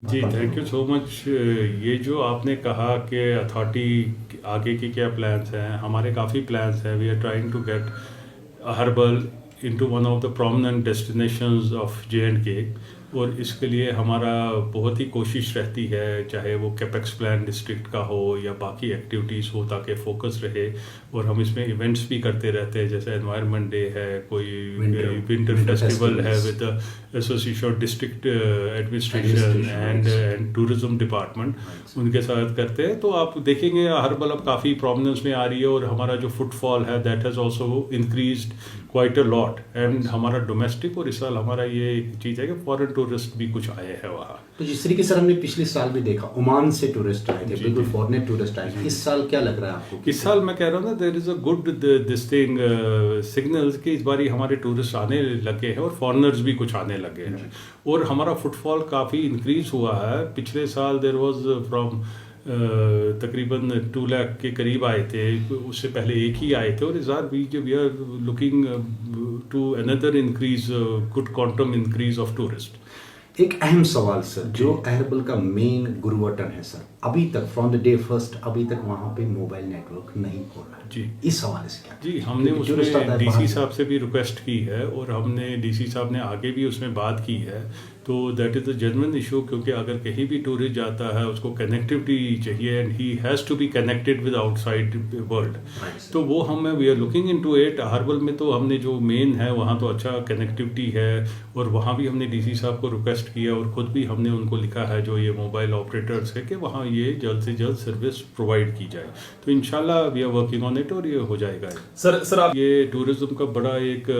Ji, thank you so much. ये जो आपने कहा कि अथॉरिटी आगे के क्या प्लान्स हैं, हमारे काफ़ी प्लान्स हैं। We are trying to get Harbal into one of the prominent destinations of J&K, और इसके लिए हमारा बहुत ही कोशिश रहती है, चाहे वो कैपेक्स प्लान डिस्ट्रिक्ट का हो या बाकी एक्टिविटीज़ हो, ताकि फोकस रहे। और हम इसमें इवेंट्स भी करते रहते हैं, जैसे एनवायरनमेंट डे है, कोई विंटर फेस्टिवल है with association of district administration and tourism department, उनके साथ करते हैं। तो आप देखेंगे हर्बल अब काफ़ी प्रोमिनेंस में आ रही है, और हमारा जो फुटफॉल है that has also increased quite a lot. And हमारा डोमेस्टिक, और इस साल हमारा ये एक चीज़ है कि फॉरेन टूरिस्ट भी कुछ आए हैं वहाँ। तो जिस तरीके से हमने पिछले साल भी देखा, ओमान से टूरिस्ट आए थे, बिल्कुल फॉरेन टूरिस्ट आए थे। इस साल क्या लग रहा है आपको? इस साल मैं कह रहा हूँ ना, there is a good this thing signals कि इस बारी हमारे टूरिस्ट आने लगे हैं और फॉरेनर्स भी कुछ आने लगे हैं, और हमारा फुटफॉल काफ़ी इंक्रीज हुआ है। पिछले साल देयर वाज फ्रॉम तकरीबन 2 लाख के करीब आए थे, उससे पहले एक ही आए थे, और इस बार we are looking to another increase, good quantum increase of tourist. एक अहम सवाल सर, जो हर्बल का मेन गुरुवटन है सर, अभी तक फ्रॉम द डे फर्स्ट अभी तक वहाँ पे मोबाइल नेटवर्क नहीं हो रहा है जी। इस हवाले से क्या? जी, हमने उसमें डीसी साहब से भी रिक्वेस्ट की है, और हमने डीसी साहब ने आगे भी उसमें बात की है। तो that is a genuine issue, क्योंकि अगर कहीं भी टूरिस्ट जाता है उसको कनेक्टिविटी चाहिए, and he has to be connected with outside world. तो वो we are looking into it. Harbal में तो हमने जो मेन है वहाँ तो अच्छा कनेक्टिविटी है, और वहाँ भी हमने डीसी साहब को रिक्वेस्ट किया, और ख़ुद भी हमने उनको लिखा है जो ये मोबाइल ऑपरेटर्स है कि वहाँ ये जल्द से जल्द सर्विस प्रोवाइड की जाए। तो इंशाल्लाह we are working on it, और ये हो जाएगा। सर आप ये टूरिज्म का बड़ा एक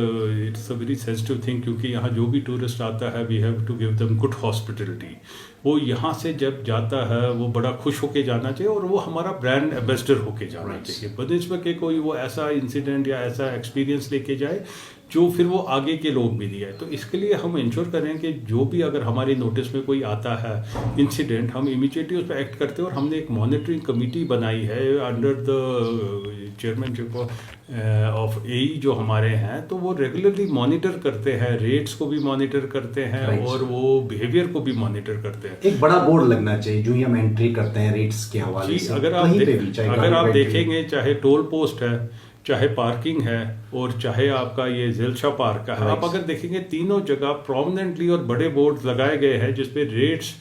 it's a very sensitive thing, क्योंकि यहाँ जो भी टूरिस्ट आता है we have to give them good hospitality. वो यहाँ से जब जाता है वो बड़ा खुश होके जाना चाहिए, और वो हमारा ब्रांड एम्बेसडर होके जाना चाहिए, बनिस्बत के कोई वो ऐसा इंसिडेंट या ऐसा एक्सपीरियंस लेके जाए जो फिर वो आगे के लोग भी दिए। तो इसके लिए हम इंश्योर करें कि जो भी अगर हमारे नोटिस में कोई आता है इंसिडेंट, हम इमीडिएटली उस पर एक्ट करते हैं। और हमने एक मॉनिटरिंग कमेटी बनाई है under the chairmanship of AE जो हमारे हैं, तो वो रेगुलरली मॉनिटर करते हैं, रेट्स को भी मॉनिटर करते हैं, और वो बिहेवियर को भी मॉनिटर करते हैं। एक बड़ा बोर्ड लगना चाहिए जो ही हम एंट्री करते हैं रेट्स के हवाले से। अगर आप देखेंगे, चाहे टोल पोस्ट है, चाहे पार्किंग है, और चाहे आपका ये ज़िलशा पार्क का है, आप अगर देखेंगे तीनों जगह प्रोमिनेंटली और बड़े बोर्ड लगाए गए हैं जिसपे रेट्स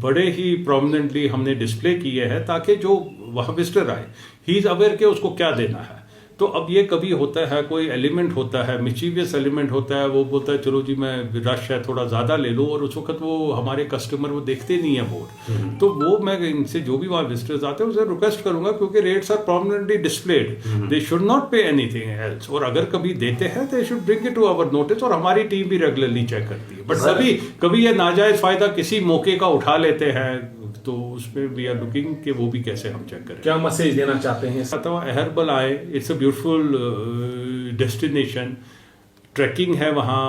बड़े ही प्रोमिनेंटली हमने डिस्प्ले किए हैं, ताकि जो वहाँ विजिटर आए ही इज़ अवेयर के उसको क्या देना है। तो अब ये कभी होता है कोई एलिमेंट होता है, मिचीवियस एलिमेंट होता है, वो बोलता है चलो जी मैं रश है थोड़ा ज़्यादा ले लो, और उस वक्त वो हमारे कस्टमर वो देखते नहीं है बोर्ड। तो वो मैं इनसे जो भी वहाँ विजिटर्स आते हैं उसे रिक्वेस्ट करूंगा, क्योंकि rates are prominently displayed, they should not pay anything else, और अगर कभी देते हैं they should bring it to our notice, और हमारी टीम भी रेगुलरली चेक करती है। बट कभी ये नाजायज फायदा किसी मौके का उठा लेते हैं, तो उसमें वी आर लुकिंग कि वो भी कैसे हम चेक करें। क्या मैसेज देना चाहते हैं? हर्बल आए, it's a beautiful destination, trekking है वहाँ,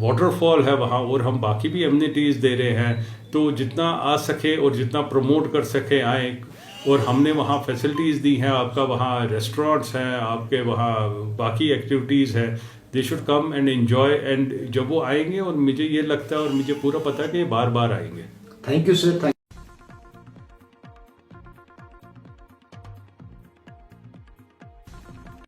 वाटरफॉल है वहाँ, और हम बाकी भी एमिनिटीज़ दे रहे हैं। तो जितना आ सके और जितना प्रमोट कर सके आए, और हमने वहाँ फैसिलिटीज़ दी हैं, आपका वहाँ रेस्टोरेंट्स हैं, आपके वहाँ बाकी एक्टिविटीज़ हैं। They should come and enjoy, and जब वो आएंगे, और मुझे ये लगता है और मुझे पूरा पता है कि ये बार बार आएंगे। Thank you sir.